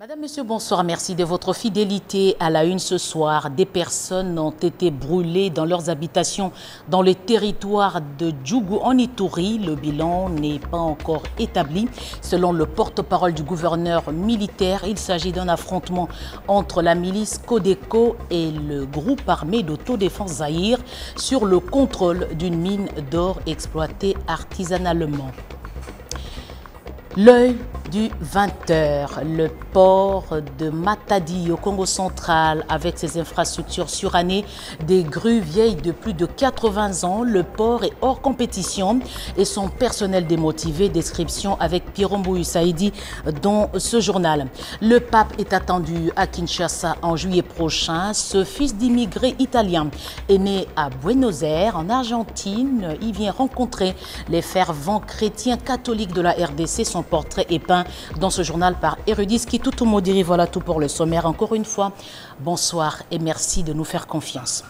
Madame, Monsieur, bonsoir. Merci de votre fidélité à la une ce soir. Des personnes ont été brûlées dans leurs habitations dans le territoire de Djougou en Ituri. Le bilan n'est pas encore établi. Selon le porte-parole du gouverneur militaire, il s'agit d'un affrontement entre la milice Codeco et le groupe armé d'autodéfense Zaïre sur le contrôle d'une mine d'or exploitée artisanalement. L'œil du 20h, le port de Matadi au Congo central avec ses infrastructures surannées, des grues vieilles de plus de 80 ans, le port est hors compétition et son personnel démotivé. Description avec Pirombo Saïdi dans ce journal. Le pape est attendu à Kinshasa en juillet prochain. Ce fils d'immigrés italiens est né à Buenos Aires en Argentine. Il vient rencontrer les fervents chrétiens catholiques de la RDC. Son portrait est peint dans ce journal par Érudis Kitoutou Modiri. Voilà tout pour le sommaire. Encore une fois, bonsoir et merci de nous faire confiance.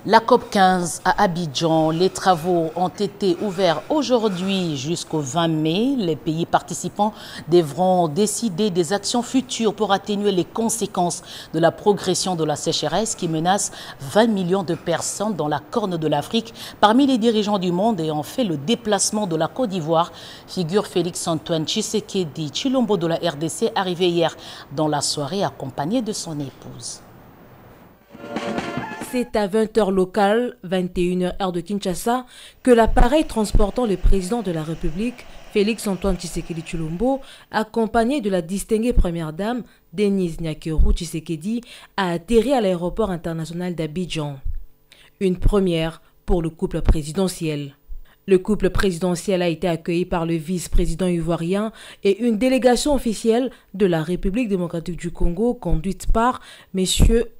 La COP 15 à Abidjan, les travaux ont été ouverts aujourd'hui jusqu'au 20 mai. Les pays participants devront décider des actions futures pour atténuer les conséquences de la progression de la sécheresse qui menace 20 millions de personnes dans la Corne de l'Afrique. Parmi les dirigeants du monde ayant fait le déplacement de la Côte d'Ivoire, figure Félix-Antoine Tshisekedi Tshilombo de la RDC, arrivé hier dans la soirée accompagné de son épouse. C'est à 20h locale, 21h heure de Kinshasa, que l'appareil transportant le président de la République, Félix-Antoine Tshisekedi Tshilombo, accompagné de la distinguée première dame, Denise Nyakeru Tshisekedi, a atterri à l'aéroport international d'Abidjan. Une première pour le couple présidentiel. Le couple présidentiel a été accueilli par le vice-président ivoirien et une délégation officielle de la République démocratique du Congo conduite par M.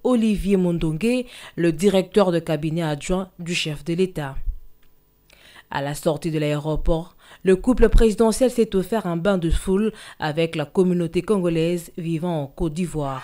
Olivier Mondongué, le directeur de cabinet adjoint du chef de l'État. À la sortie de l'aéroport, le couple présidentiel s'est offert un bain de foule avec la communauté congolaise vivant en Côte d'Ivoire.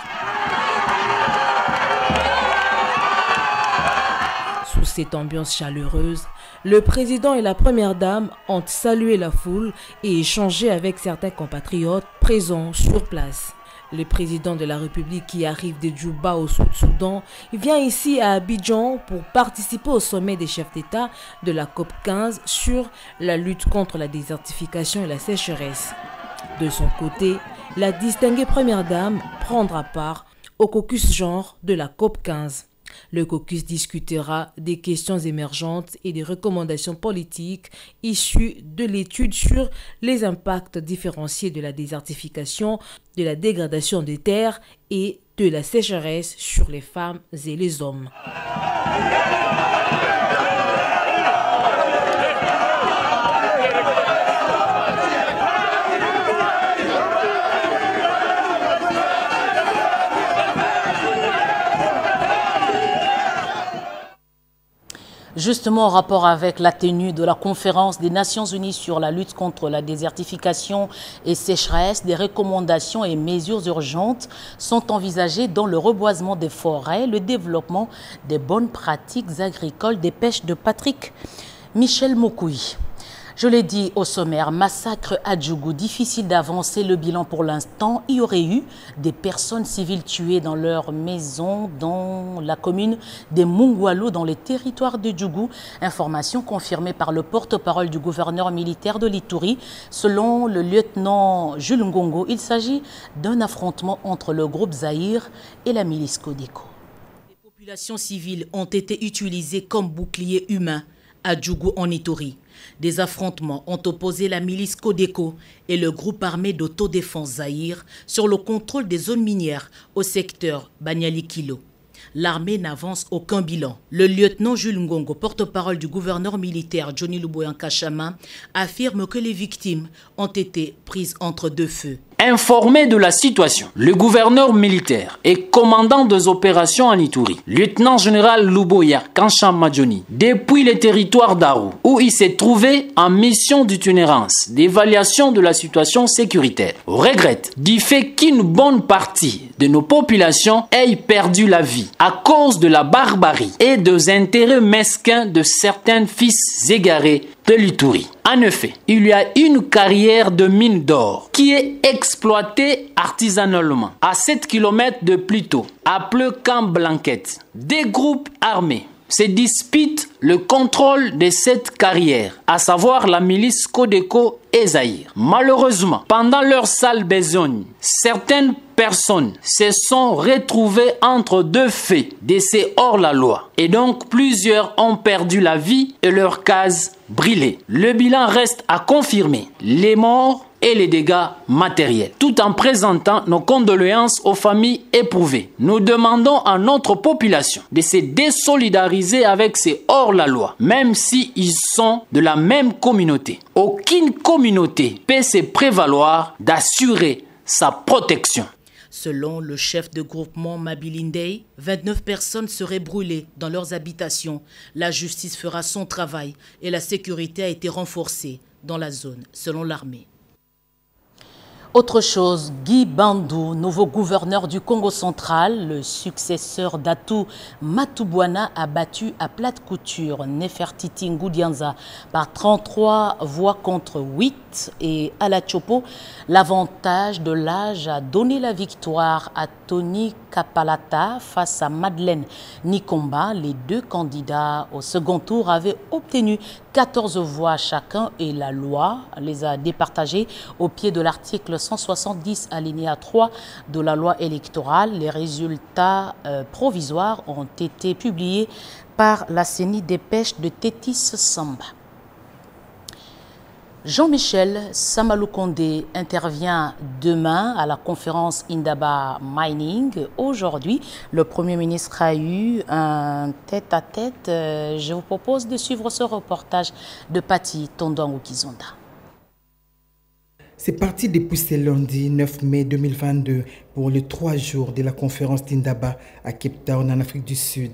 Sous cette ambiance chaleureuse, le président et la première dame ont salué la foule et échangé avec certains compatriotes présents sur place. Le président de la République qui arrive de Djouba au Sud-Soudan vient ici à Abidjan pour participer au sommet des chefs d'État de la COP 15 sur la lutte contre la désertification et la sécheresse. De son côté, la distinguée première dame prendra part au caucus genre de la COP 15. Le caucus discutera des questions émergentes et des recommandations politiques issues de l'étude sur les impacts différenciés de la désertification, de la dégradation des terres et de la sécheresse sur les femmes et les hommes. Justement, en rapport avec la tenue de la conférence des Nations Unies sur la lutte contre la désertification et sécheresse, des recommandations et mesures urgentes sont envisagées dans le reboisement des forêts, le développement des bonnes pratiques agricoles des pêches de Patrick Michel Mokoui. Je l'ai dit au sommaire, massacre à Djougou, difficile d'avancer le bilan pour l'instant. Il y aurait eu des personnes civiles tuées dans leur maison dans la commune des Mungwalo dans les territoires de Djougou. Information confirmée par le porte-parole du gouverneur militaire de l'Ituri. Selon le lieutenant Jules Ngongo, il s'agit d'un affrontement entre le groupe Zaïre et la milice Codeco. Les populations civiles ont été utilisées comme boucliers humains à Djougou en Ituri. Des affrontements ont opposé la milice Codeco et le groupe armé d'autodéfense Zaïre sur le contrôle des zones minières au secteur Banyali-Kilo. L'armée n'avance aucun bilan. Le lieutenant Jules Ngongo, porte-parole du gouverneur militaire Johnny Luboyan Kachama, affirme que les victimes ont été prises entre deux feux. Informé de la situation, le gouverneur militaire et commandant des opérations en Ituri, lieutenant général Luboya Kanchama Johnny, depuis les territoires d'Aru, où il s'est trouvé en mission d'itinérance d'évaluation de la situation sécuritaire, regrette du fait qu'une bonne partie de nos populations ait perdu la vie à cause de la barbarie et des intérêts mesquins de certains fils égarés de l'Ituri. En effet, il y a une carrière de mine d'or qui est exploitée artisanalement à 7 km de Pluto, appelé Camp Blanquette. Des groupes armés se disputent le contrôle de cette carrière, à savoir la milice Codeco et Zaïre. Malheureusement, pendant leur sale besogne, certaines personnes se sont retrouvées entre deux faits de ces hors-la-loi. Et donc, plusieurs ont perdu la vie et leur case brûlée. Le bilan reste à confirmer. Les morts et les dégâts matériels, tout en présentant nos condoléances aux familles éprouvées. Nous demandons à notre population de se désolidariser avec ces hors-la-loi, même s'ils sont de la même communauté. Aucune communauté peut se prévaloir d'assurer sa protection. Selon le chef de groupement Mabilindei, 29 personnes seraient brûlées dans leurs habitations. La justice fera son travail et la sécurité a été renforcée dans la zone, selon l'armée. Autre chose, Guy Bandou, nouveau gouverneur du Congo central, le successeur d'Atou Matubwana, a battu à plate couture Nefertiti Ngoudianza par 33 voix contre 8 et à la Chopo, l'avantage de l'âge a donné la victoire à Tony Kapalata face à Madeleine Nikomba. Les deux candidats au second tour avaient obtenu 14 voix chacun et la loi les a départagés au pied de l'article 170 alinéa 3 de la loi électorale. Les résultats provisoires ont été publiés par la CENI Dépêche de Tétis Samba. Jean-Michel Samaloukonde intervient demain à la conférence Indaba Mining. Aujourd'hui, le Premier ministre a eu un tête-à-tête. Je vous propose de suivre ce reportage de Pati Tondangou Kizonda. C'est parti depuis ce lundi 9 mai 2022 pour les 3 jours de la conférence d'Indaba à Cape Town en Afrique du Sud.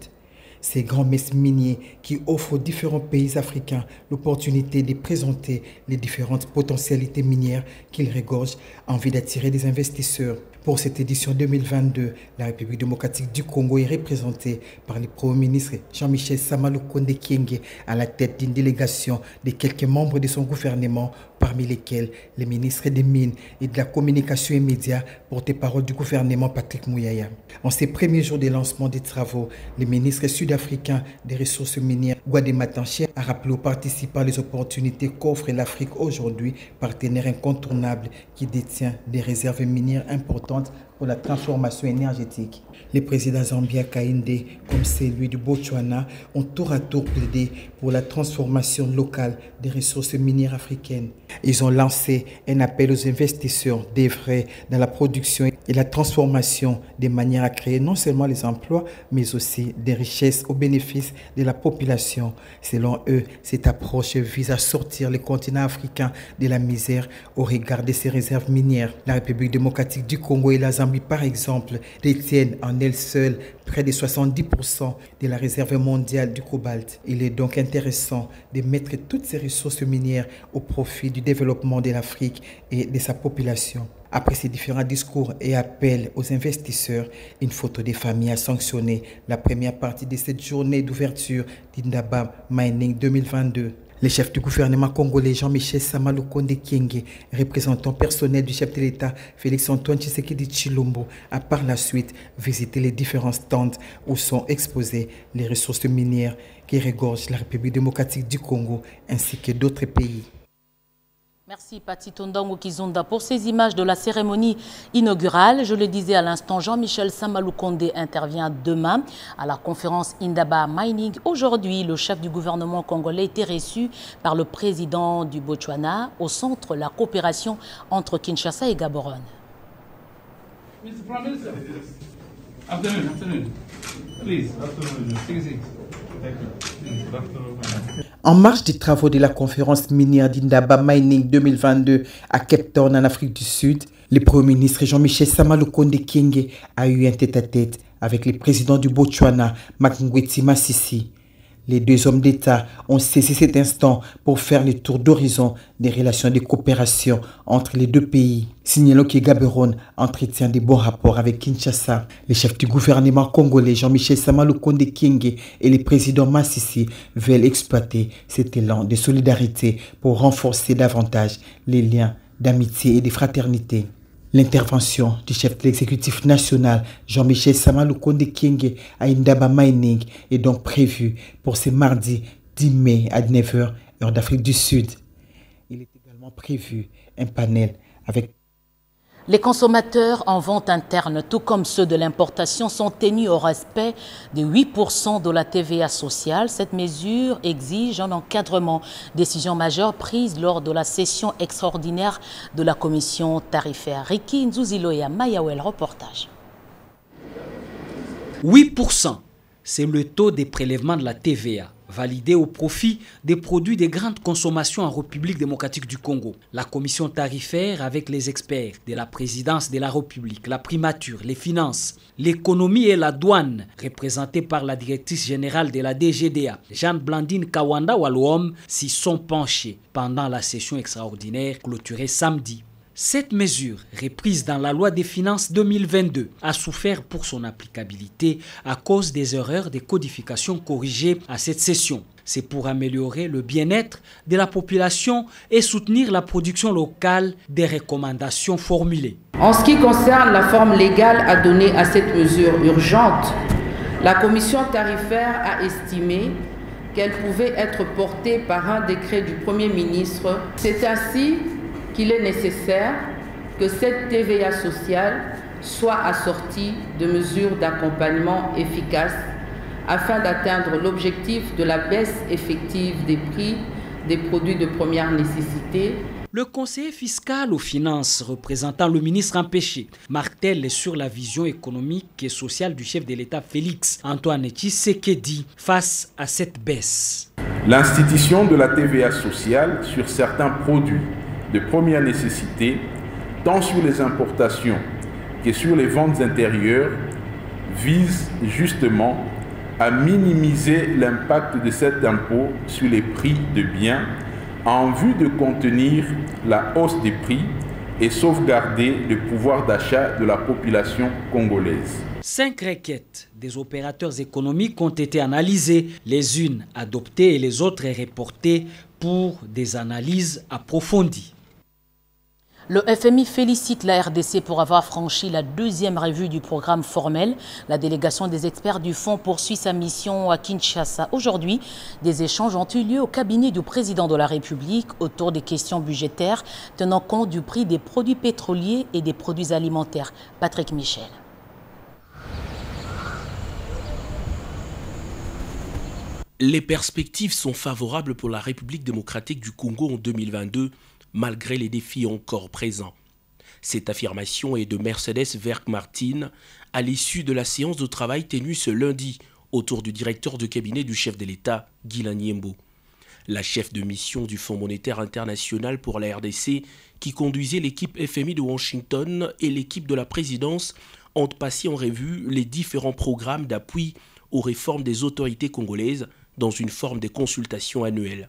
Ces grands messes miniers qui offrent aux différents pays africains l'opportunité de présenter les différentes potentialités minières qu'ils regorgent en vue d'attirer des investisseurs. Pour cette édition 2022, la République démocratique du Congo est représentée par le Premier ministre Jean-Michel Samaloukonde Kyenge à la tête d'une délégation de quelques membres de son gouvernement, parmi lesquels les ministres des Mines et de la Communication et Médias, porte-parole du gouvernement Patrick Mouyaya. En ces premiers jours de lancement des travaux, le ministre sud-africain des ressources minières, Gwade Tanché, a rappelé aux participants les opportunités qu'offre l'Afrique aujourd'hui, partenaire incontournable qui détient des réserves minières importantes pour la transformation énergétique. Les présidents Zambia Kainde comme celui du Botswana ont tour à tour plaidé pour la transformation locale des ressources minières africaines. Ils ont lancé un appel aux investisseurs d'œuvrer dans la production et la transformation de manière à créer non seulement les emplois, mais aussi des richesses au bénéfice de la population. Selon eux, cette approche vise à sortir le continent africain de la misère au regard de ses réserves minières. La République démocratique du Congo et la Zambie, par exemple, détiennent en elles seules près de 70% de la réserve mondiale du cobalt. Il est donc intéressant de mettre toutes ces ressources minières au profit du développement de l'Afrique et de sa population. Après ces différents discours et appels aux investisseurs, une photo des familles a sanctionné la première partie de cette journée d'ouverture d'Indaba Mining 2022. Le chef du gouvernement congolais Jean-Michel Samaloukonde Kyenge, représentant personnel du chef de l'État Félix-Antoine Tshisekedi Tshilombo, a par la suite visité les différents stands où sont exposées les ressources minières qui regorgent la République démocratique du Congo ainsi que d'autres pays. Merci Pati Tondangou Kizonda pour ces images de la cérémonie inaugurale. Je le disais à l'instant, Jean-Michel Samaloukonde intervient demain à la conférence Indaba Mining. Aujourd'hui, le chef du gouvernement congolais était reçu par le président du Botswana au centre de la coopération entre Kinshasa et Gaborone. Mr. Prime Minister. Afternoon. Please. Afternoon. En marge des travaux de la conférence minière d'Indaba Mining 2022 à Cape Town en Afrique du Sud, le Premier ministre Jean-Michel Samaloukonde Kyenge a eu un tête-à-tête avec le président du Botswana, Mokgweetsi Masisi. Les deux hommes d'État ont saisi cet instant pour faire le tour d'horizon des relations de coopération entre les deux pays. Signalons que Gaborone entretient de bons rapports avec Kinshasa. Le chef du gouvernement congolais Jean-Michel Sama Lukonde Kyenge et le président Masisi veulent exploiter cet élan de solidarité pour renforcer davantage les liens d'amitié et de fraternité. L'intervention du chef de l'exécutif national, Jean-Michel Sama Lukonde Kyenge, à Indaba Mining est donc prévue pour ce mardi 10 mai à 9h, heure d'Afrique du Sud. Il est également prévu un panel avec... Les consommateurs en vente interne, tout comme ceux de l'importation, sont tenus au respect de 8% de la TVA sociale. Cette mesure exige un encadrement. Décision majeure prise lors de la session extraordinaire de la commission tarifaire. Riki Nzuziloya Mayawel, reportage. 8%, c'est le taux des prélèvements de la TVA, validé au profit des produits de grande consommation en République démocratique du Congo. La commission tarifaire, avec les experts de la présidence de la République, la primature, les finances, l'économie et la douane, représentés par la directrice générale de la DGDA, Jeanne Blandine Kawanda Walouom, s'y sont penchés pendant la session extraordinaire clôturée samedi. Cette mesure, reprise dans la loi des finances 2022, a souffert pour son applicabilité à cause des erreurs de codification corrigées à cette session. C'est pour améliorer le bien-être de la population et soutenir la production locale des recommandations formulées. En ce qui concerne la forme légale à donner à cette mesure urgente, la commission tarifaire a estimé qu'elle pouvait être portée par un décret du Premier ministre. C'est ainsi qu'il est nécessaire que cette TVA sociale soit assortie de mesures d'accompagnement efficaces afin d'atteindre l'objectif de la baisse effective des prix des produits de première nécessité. Le conseiller fiscal aux finances, représentant le ministre empêché, martèle sur la vision économique et sociale du chef de l'État Félix Antoine Tshisekedi face à cette baisse. L'institution de la TVA sociale sur certains produits de première nécessité, tant sur les importations que sur les ventes intérieures, vise justement à minimiser l'impact de cet impôt sur les prix de biens en vue de contenir la hausse des prix et sauvegarder le pouvoir d'achat de la population congolaise. 5 requêtes des opérateurs économiques ont été analysées, les unes adoptées et les autres reportées pour des analyses approfondies. Le FMI félicite la RDC pour avoir franchi la deuxième revue du programme formel. La délégation des experts du fonds poursuit sa mission à Kinshasa. Aujourd'hui, des échanges ont eu lieu au cabinet du président de la République autour des questions budgétaires tenant compte du prix des produits pétroliers et des produits alimentaires. Patrick Michel. Les perspectives sont favorables pour la République démocratique du Congo en 2022, malgré les défis encore présents. Cette affirmation est de Mercedes Verck-Martin à l'issue de la séance de travail tenue ce lundi autour du directeur de cabinet du chef de l'État, Guy Lanyembo. La chef de mission du Fonds monétaire international pour la RDC, qui conduisait l'équipe FMI de Washington et l'équipe de la présidence, ont passé en revue les différents programmes d'appui aux réformes des autorités congolaises dans une forme de consultation annuelle.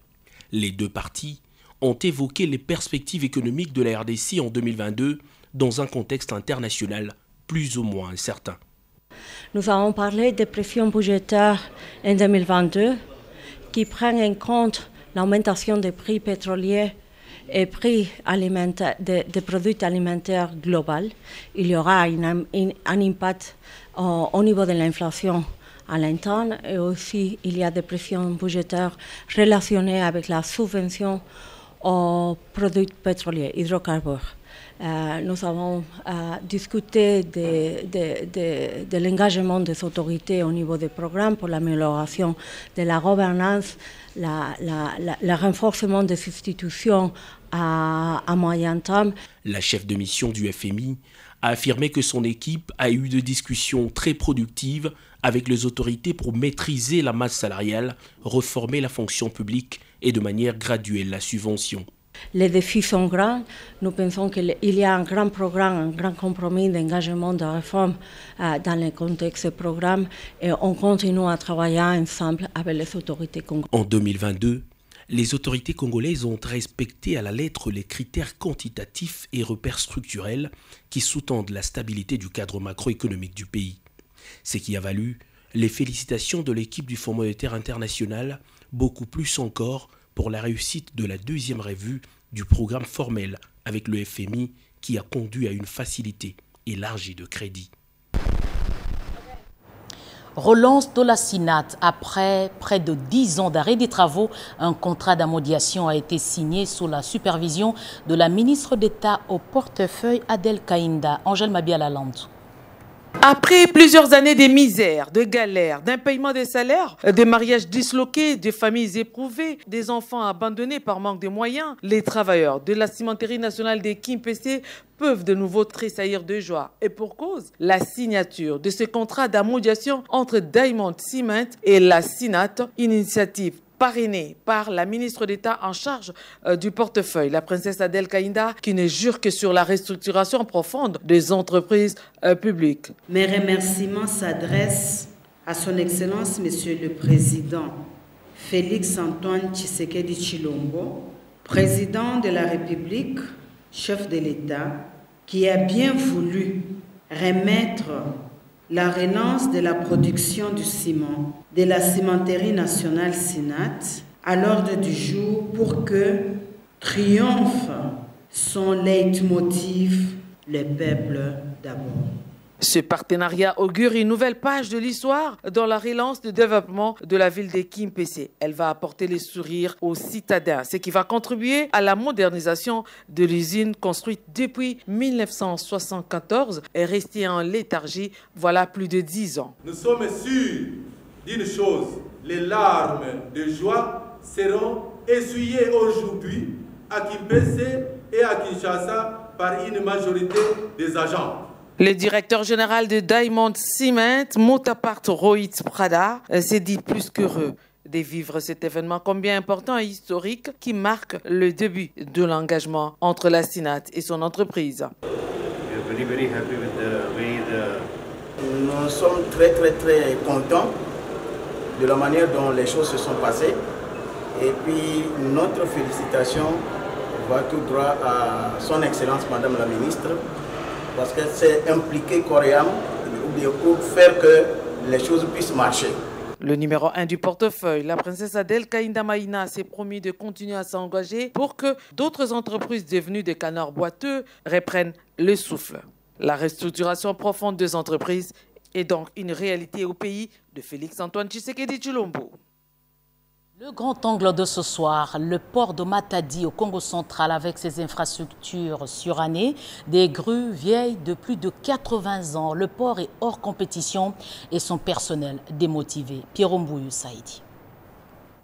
Les deux parties ont évoqué les perspectives économiques de la RDC en 2022 dans un contexte international plus ou moins incertain. Nous avons parlé des pressions budgétaires en 2022 qui prennent en compte l'augmentation des prix pétroliers et prix des produits alimentaires global. Il y aura un impact au niveau de l'inflation à l'interne et aussi il y a des pressions budgétaires relationnées avec la subvention aux produits pétroliers, hydrocarbures. Nous avons discuté de l'engagement des autorités au niveau des programmes pour l'amélioration de la gouvernance, le renforcement des institutions à moyen terme. La chef de mission du FMI a affirmé que son équipe a eu des discussions très productives avec les autorités pour maîtriser la masse salariale, reformer la fonction publique et de manière graduelle la subvention. Les défis sont grands. Nous pensons qu'il y a un grand programme, un grand compromis d'engagement de réforme dans le contexte de ce programme et on continue à travailler ensemble avec les autorités congolaises. En 2022, les autorités congolaises ont respecté à la lettre les critères quantitatifs et repères structurels qui sous-tendent la stabilité du cadre macroéconomique du pays. Ce qui a valu les félicitations de l'équipe du Fonds monétaire international, beaucoup plus encore pour la réussite de la deuxième revue du programme formel avec le FMI qui a conduit à une facilité élargie de crédit. Relance de la SINAT. Après près de 10 ans d'arrêt des travaux, un contrat d'amodiation a été signé sous la supervision de la ministre d'État au portefeuille Adel Kaïnda. Angèle Mabiala-Landou. Après plusieurs années de misère, de galère, d'impaiement des salaires, des mariages disloqués, des familles éprouvées, des enfants abandonnés par manque de moyens, les travailleurs de la cimenterie nationale des Kimpese peuvent de nouveau tressaillir de joie. Et pour cause, la signature de ce contrat d'amodiation entre Diamond Cement et la SINAT, initiative parrainée par la ministre d'État en charge du portefeuille, la princesse Adel Kaïnda, qui ne jure que sur la restructuration profonde des entreprises publiques. Mes remerciements s'adressent à son Excellence, Monsieur le Président Félix Antoine Tshisekedi Tshilombo, Président de la République, chef de l'État, qui a bien voulu remettre la relance de la production du ciment de la cimenterie nationale SINAT à l'ordre du jour pour que triomphe son leitmotiv, le peuple d'abord. Ce partenariat augure une nouvelle page de l'histoire dans la relance du développement de la ville de Kimpese. Elle va apporter les sourires aux citadins, ce qui va contribuer à la modernisation de l'usine construite depuis 1974 et restée en léthargie voilà plus de 10 ans. Nous sommes sûrs d'une chose, les larmes de joie seront essuyées aujourd'hui à Kimpese et à Kinshasa par une majorité des agents. Le directeur général de Diamond Cement, Motapart Rohit Prada, s'est dit plus qu'heureux de vivre cet événement combien important et historique qui marque le début de l'engagement entre la SINAT et son entreprise. Nous sommes très contents de la manière dont les choses se sont passées et puis notre félicitation va tout droit à son Excellence Madame la Ministre, parce qu'elle s'est impliquée correctement pour faire que les choses puissent marcher. Le numéro 1 du portefeuille, la princesse Adel Kaïnda Maïna, s'est promis de continuer à s'engager pour que d'autres entreprises devenues des canards boiteux reprennent le souffle. La restructuration profonde des entreprises est donc une réalité au pays de Félix Antoine Tshisekedi Tshilombo. Le grand angle de ce soir, le port de Matadi au Congo central avec ses infrastructures surannées, des grues vieilles de plus de 80 ans. Le port est hors compétition et son personnel démotivé. Pierre Mbouyou Saïdi.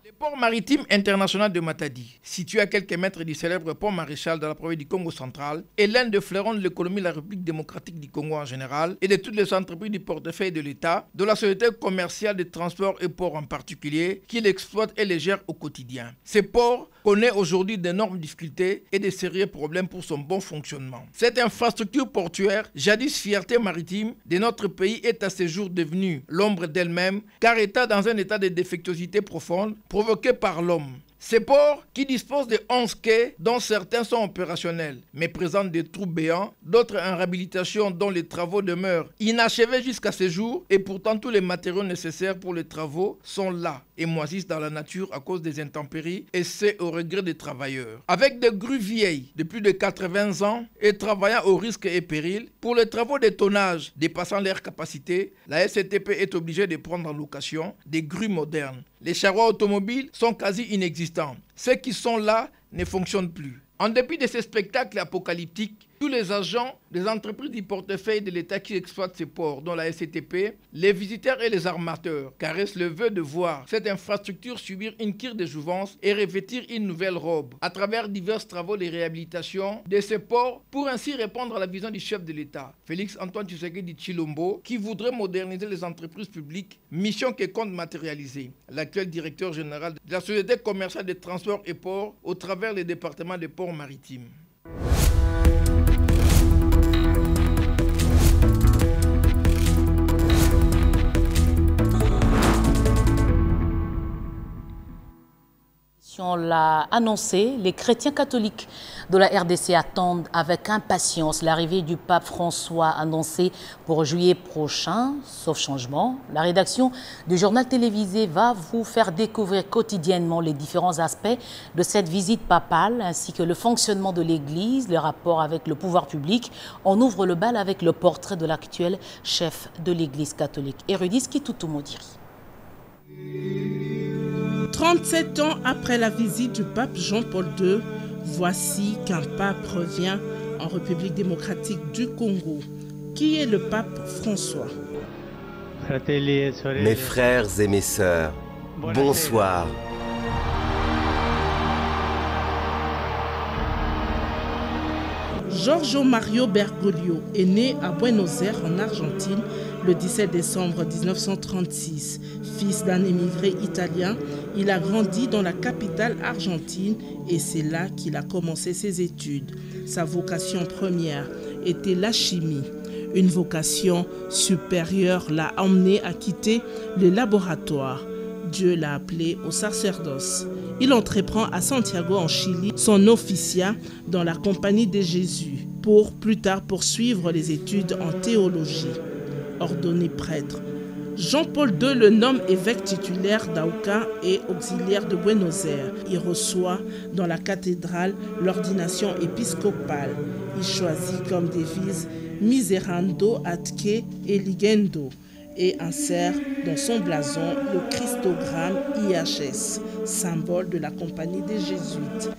Le port maritime international de Matadi, situé à quelques mètres du célèbre pont Maréchal dans la province du Congo central, est l'un des fleurons de l'économie de la République démocratique du Congo en général et de toutes les entreprises du portefeuille de l'État, de la société commerciale de transport et port en particulier, qui l'exploite et les gère au quotidien. Ce port connaît aujourd'hui d'énormes difficultés et de sérieux problèmes pour son bon fonctionnement. Cette infrastructure portuaire, jadis fierté maritime de notre pays, est à ce jour devenue l'ombre d'elle-même, car étant dans un état de défectuosité profonde provoqué par l'homme. Ces ports, qui disposent de 11 quais, dont certains sont opérationnels, mais présentent des trous béants, d'autres en réhabilitation dont les travaux demeurent inachevés jusqu'à ce jour, et pourtant tous les matériaux nécessaires pour les travaux sont là et moisissent dans la nature à cause des intempéries, et c'est au regret des travailleurs. Avec des grues vieilles de plus de 80 ans et travaillant au risque et péril, pour les travaux de tonnage dépassant leur capacité, la SCTP est obligée de prendre en location des grues modernes. Les charrois automobiles sont quasi inexistants. Ceux qui sont là ne fonctionnent plus. En dépit de ces spectacles apocalyptiques, tous les agents des entreprises du portefeuille de l'État qui exploitent ces ports, dont la SCTP, les visiteurs et les armateurs, caressent le vœu de voir cette infrastructure subir une cure de jouvence et revêtir une nouvelle robe à travers divers travaux de réhabilitation de ces ports pour ainsi répondre à la vision du chef de l'État, Félix Antoine Tshisekedi Tshilombo, qui voudrait moderniser les entreprises publiques, mission que compte matérialiser l'actuel directeur général de la Société commerciale de transport et ports au travers des départements des ports maritimes. On l'a annoncé, les chrétiens catholiques de la RDC attendent avec impatience l'arrivée du pape François annoncé pour juillet prochain. Sauf changement, la rédaction du journal télévisé va vous faire découvrir quotidiennement les différents aspects de cette visite papale ainsi que le fonctionnement de l'Église, le rapport avec le pouvoir public. On ouvre le bal avec le portrait de l'actuel chef de l'Église catholique, Érudis Kitutu Modiri. 37 ans après la visite du pape Jean-Paul II, voici qu'un pape revient en République démocratique du Congo. Qui est le pape François? Mes frères et mes sœurs, bonsoir. Giorgio Mario Bergoglio est né à Buenos Aires en Argentine le 17 décembre 1936. Fils d'un émigré italien, il a grandi dans la capitale argentine et c'est là qu'il a commencé ses études. Sa vocation première était la chimie. Une vocation supérieure l'a emmené à quitter le laboratoire. Dieu l'a appelé au sacerdoce. Il entreprend à Santiago en Chili son officiat dans la Compagnie de Jésus pour plus tard poursuivre les études en théologie. Ordonné prêtre, Jean-Paul II le nomme évêque titulaire d'Aucas et auxiliaire de Buenos Aires. Il reçoit dans la cathédrale l'ordination épiscopale. Il choisit comme devise Miserando atque eligendo et insère dans son blason le Christogramme IHS, symbole de la Compagnie des Jésuites.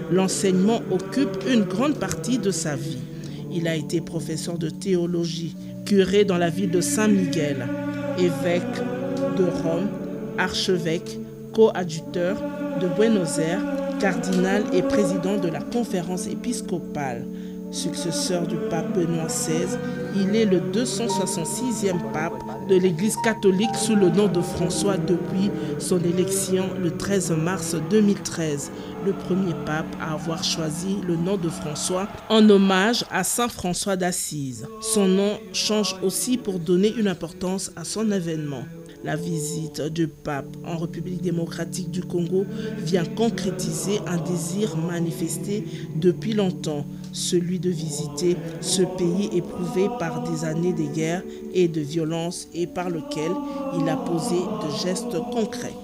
L'enseignement occupe une grande partie de sa vie. Il a été professeur de théologie, curé dans la ville de Saint-Miguel, évêque de Rome, archevêque, coadjuteur de Buenos Aires, cardinal et président de la conférence épiscopale. Successeur du pape Benoît XVI, il est le 266e pape de l'Église catholique sous le nom de François depuis son élection le 13 mars 2013. Le premier pape à avoir choisi le nom de François en hommage à Saint François d'Assise. Son nom change aussi pour donner une importance à son événement. La visite du pape en République démocratique du Congo vient concrétiser un désir manifesté depuis longtemps, celui de visiter ce pays éprouvé par des années de guerre et de violence et par lequel il a posé de gestes concrets.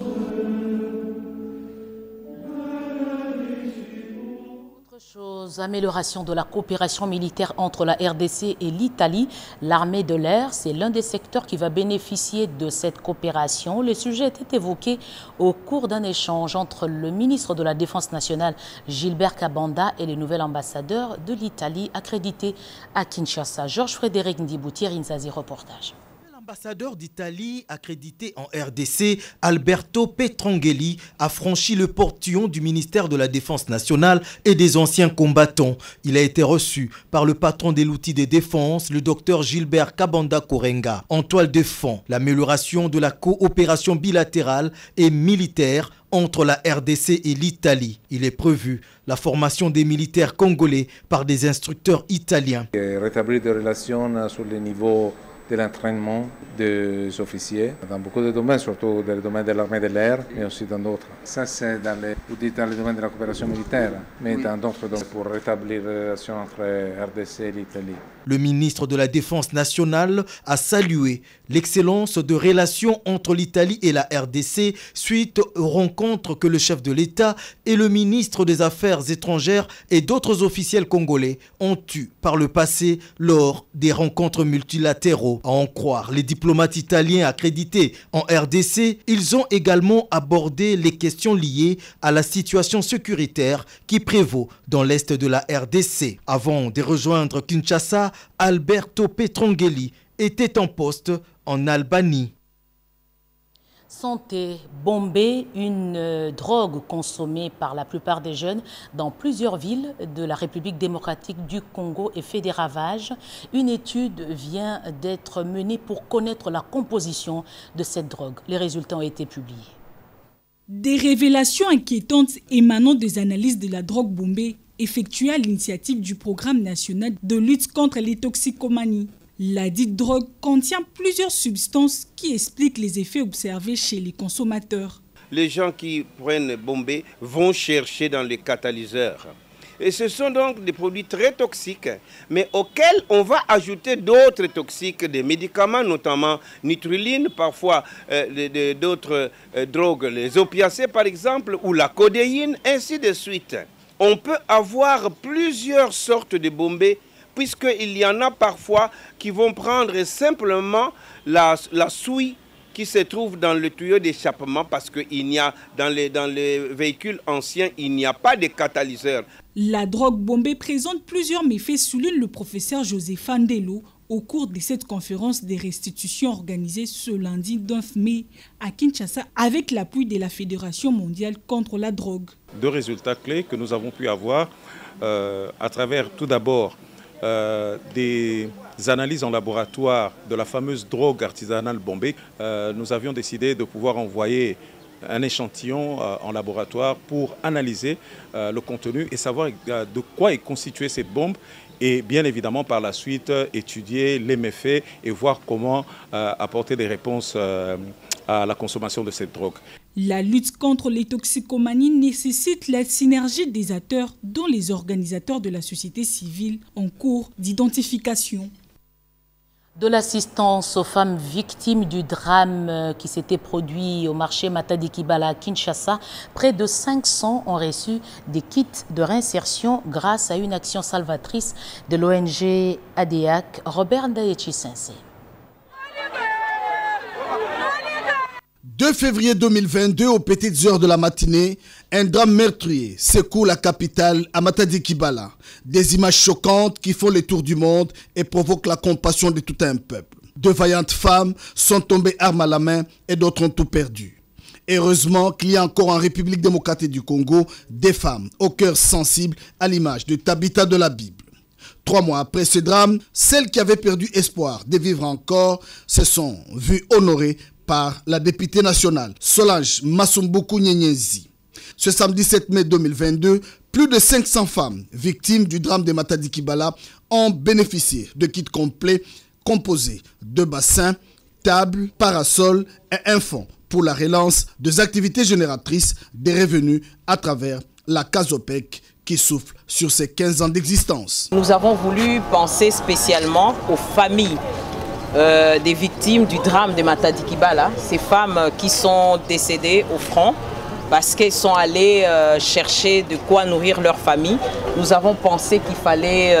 Amélioration de la coopération militaire entre la RDC et l'Italie. L'armée de l'air, c'est l'un des secteurs qui va bénéficier de cette coopération. Le sujet était évoqué au cours d'un échange entre le ministre de la Défense nationale, Gilbert Kabanda, et le nouvel ambassadeur de l'Italie accrédité à Kinshasa. Georges-Frédéric Ndibouti, Rinzazi, reportage. L'ambassadeur d'Italie accrédité en RDC, Alberto Petrangeli, a franchi le portillon du ministère de la Défense nationale et des anciens combattants. Il a été reçu par le patron de l'outil de défense, le docteur Gilbert Kabanda Korenga. En toile de fond, l'amélioration de la coopération bilatérale et militaire entre la RDC et l'Italie. Il est prévu la formation des militaires congolais par des instructeurs italiens. Rétablir des relations sur le niveau de l'entraînement des officiers dans beaucoup de domaines, surtout dans le domaine de l'armée de l'air, mais aussi dans d'autres. Ça, c'est dans le domaine de la coopération militaire, mais dans d'autres domaines pour rétablir les relations entre RDC et l'Italie. Le ministre de la Défense nationale a salué l'excellence de relations entre l'Italie et la RDC suite aux rencontres que le chef de l'État et le ministre des Affaires étrangères et d'autres officiels congolais ont eues par le passé lors des rencontres multilatéraux. À en croire les diplomates italiens accrédités en RDC, ils ont également abordé les questions liées à la situation sécuritaire qui prévaut dans l'est de la RDC. Avant de rejoindre Kinshasa, Alberto Petrongeli était en poste en Albanie. Santé bombée, une drogue consommée par la plupart des jeunes dans plusieurs villes de la République démocratique du Congo et fait des ravages. Une étude vient d'être menée pour connaître la composition de cette drogue. Les résultats ont été publiés. Des révélations inquiétantes émanant des analyses de la drogue bombée effectuées à l'initiative du Programme national de lutte contre les toxicomanies. La dite drogue contient plusieurs substances qui expliquent les effets observés chez les consommateurs. Les gens qui prennent bombée vont chercher dans les catalyseurs. Et ce sont donc des produits très toxiques, mais auxquels on va ajouter d'autres toxiques, des médicaments, notamment nitriline, parfois d'autres drogues, les opiacés par exemple, ou la codéine, ainsi de suite. On peut avoir plusieurs sortes de bombées, puisqu'il y en a parfois qui vont prendre simplement la souille qui se trouve dans le tuyau d'échappement, parce qu'il y a dans les véhicules anciens, il n'y a pas de catalyseur. La drogue bombée présente plusieurs méfaits, souligne le professeur Joseph Andelo au cours de cette conférence des restitutions organisée ce lundi 9 mai à Kinshasa avec l'appui de la Fédération mondiale contre la drogue. Deux résultats clés que nous avons pu avoir à travers tout d'abord des analyses en laboratoire de la fameuse drogue artisanale bombée. Nous avions décidé de pouvoir envoyer un échantillon en laboratoire pour analyser le contenu et savoir de quoi est constituée cette bombe et bien évidemment par la suite étudier les méfaits et voir comment apporter des réponses à la consommation de cette drogue. La lutte contre les toxicomanies nécessite la synergie des acteurs dont les organisateurs de la société civile en cours d'identification. De l'assistance aux femmes victimes du drame qui s'était produit au marché Matadi Kibala à Kinshasa, près de 500 ont reçu des kits de réinsertion grâce à une action salvatrice de l'ONG ADEAC. Robert Ndayechi-Sensé. 2 février 2022, aux petites heures de la matinée, un drame meurtrier secoue la capitale à Matadi Kibala. Des images choquantes qui font le tour du monde et provoquent la compassion de tout un peuple. 2 vaillantes femmes sont tombées armes à la main et d'autres ont tout perdu. Heureusement qu'il y a encore en République démocratique du Congo des femmes au cœur sensible à l'image de Tabitha de la Bible. 3 mois après ce drame, celles qui avaient perdu espoir de vivre encore se sont vues honorées par la députée nationale Solange Masumbuku Nyenyezi. Ce samedi 7 mai 2022, plus de 500 femmes victimes du drame de Matadi Kibala ont bénéficié de kits complets composés de bassins, tables, parasols et un fonds pour la relance des activités génératrices des revenus à travers la CASOPEC qui souffle sur ses 15 ans d'existence. Nous avons voulu penser spécialement aux familles des victimes du drame de Matadi Kibala, ces femmes qui sont décédées au front parce qu'elles sont allées chercher de quoi nourrir leur famille. Nous avons pensé qu'il fallait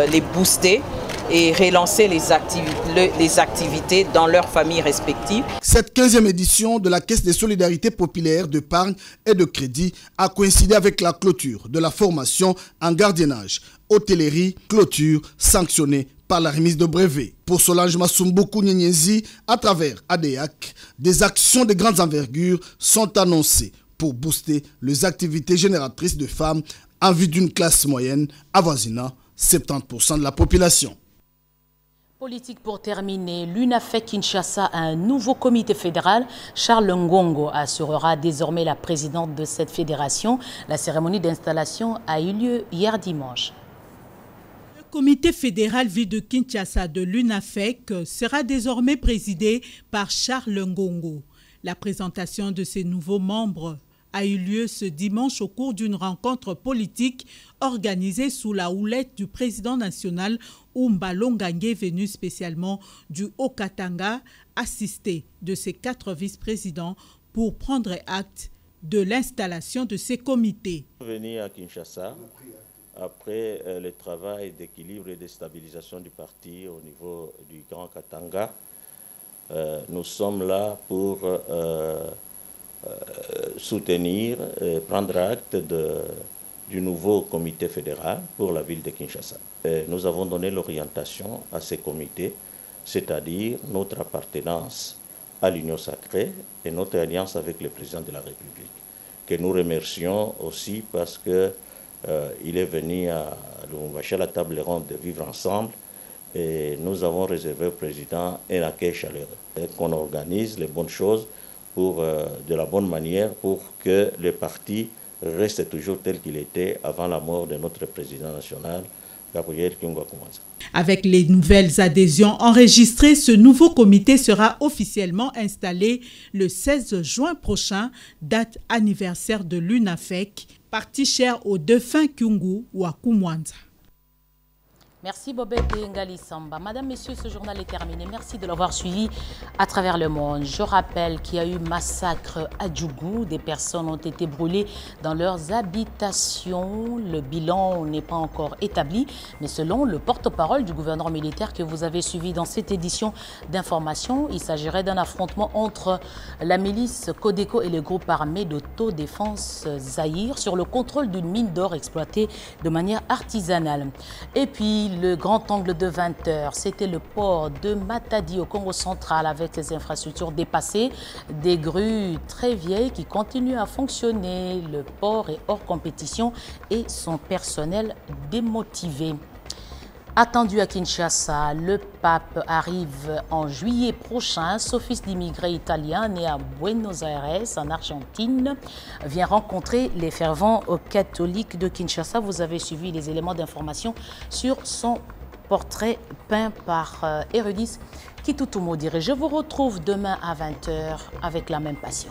les booster et relancer les activités dans leurs familles respectives. Cette 15e édition de la Caisse de solidarité populaire d'épargne et de crédit a coïncidé avec la clôture de la formation en gardiennage, hôtellerie, clôture sanctionnée par la remise de brevets. Pour Solange Masumbuku Nyenyezi, à travers ADEAC, des actions de grandes envergures sont annoncées pour booster les activités génératrices de femmes en vue d'une classe moyenne avoisinant 70% de la population. Politique pour terminer, l'UNAFEC Kinshasa a un nouveau comité fédéral. Charles Ngongo assurera désormais la présidente de cette fédération. La cérémonie d'installation a eu lieu hier dimanche. Le comité fédéral ville de Kinshasa de l'UNAFEC sera désormais présidé par Charles Ngongo. La présentation de ces nouveaux membres a eu lieu ce dimanche au cours d'une rencontre politique organisée sous la houlette du président national Oumba Longangue, venu spécialement du Haut-Katanga, assisté de ses 4 vice-présidents pour prendre acte de l'installation de ces comités. Venir à Kinshasa après le travail d'équilibre et de stabilisation du parti au niveau du Grand Katanga. Nous sommes là pour soutenir et prendre acte du nouveau comité fédéral pour la ville de Kinshasa. Nous avons donné l'orientation à ces comités, c'est-à-dire notre appartenance à l'Union sacrée et notre alliance avec le président de la République, que nous remercions aussi parce qu'il est venu à Lubumbashi à la table ronde de vivre ensemble et nous avons réservé au président un accueil chaleureux, qu'on organise les bonnes choses de la bonne manière pour que le parti reste toujours tel qu'il était avant la mort de notre président national, Gabriel Kyungwa Koumanza. Avec les nouvelles adhésions enregistrées, ce nouveau comité sera officiellement installé le 16 juin prochain, date anniversaire de l'UNAFEC, parti cher au défunt Kyungu Wakumwanza. Merci Bobette Ngali Samba. Madame, Messieurs, ce journal est terminé. Merci de l'avoir suivi à travers le monde. Je rappelle qu'il y a eu massacre à Djougou. Des personnes ont été brûlées dans leurs habitations. Le bilan n'est pas encore établi, mais selon le porte-parole du gouverneur militaire que vous avez suivi dans cette édition d'information, il s'agirait d'un affrontement entre la milice Codeco et le groupe armé d'autodéfense Zaïre sur le contrôle d'une mine d'or exploitée de manière artisanale. Et puis, le grand angle de 20 h, c'était le port de Matadi au Congo central avec ses infrastructures dépassées, des grues très vieilles qui continuent à fonctionner. Le port est hors compétition et son personnel démotivé. Attendu à Kinshasa, le pape arrive en juillet prochain. Ce fils d'immigrés italiens né à Buenos Aires, en Argentine, vient rencontrer les fervents catholiques de Kinshasa. Vous avez suivi les éléments d'information sur son portrait peint par Érudis Kitutumo. Je vous retrouve demain à 20 h avec la même passion.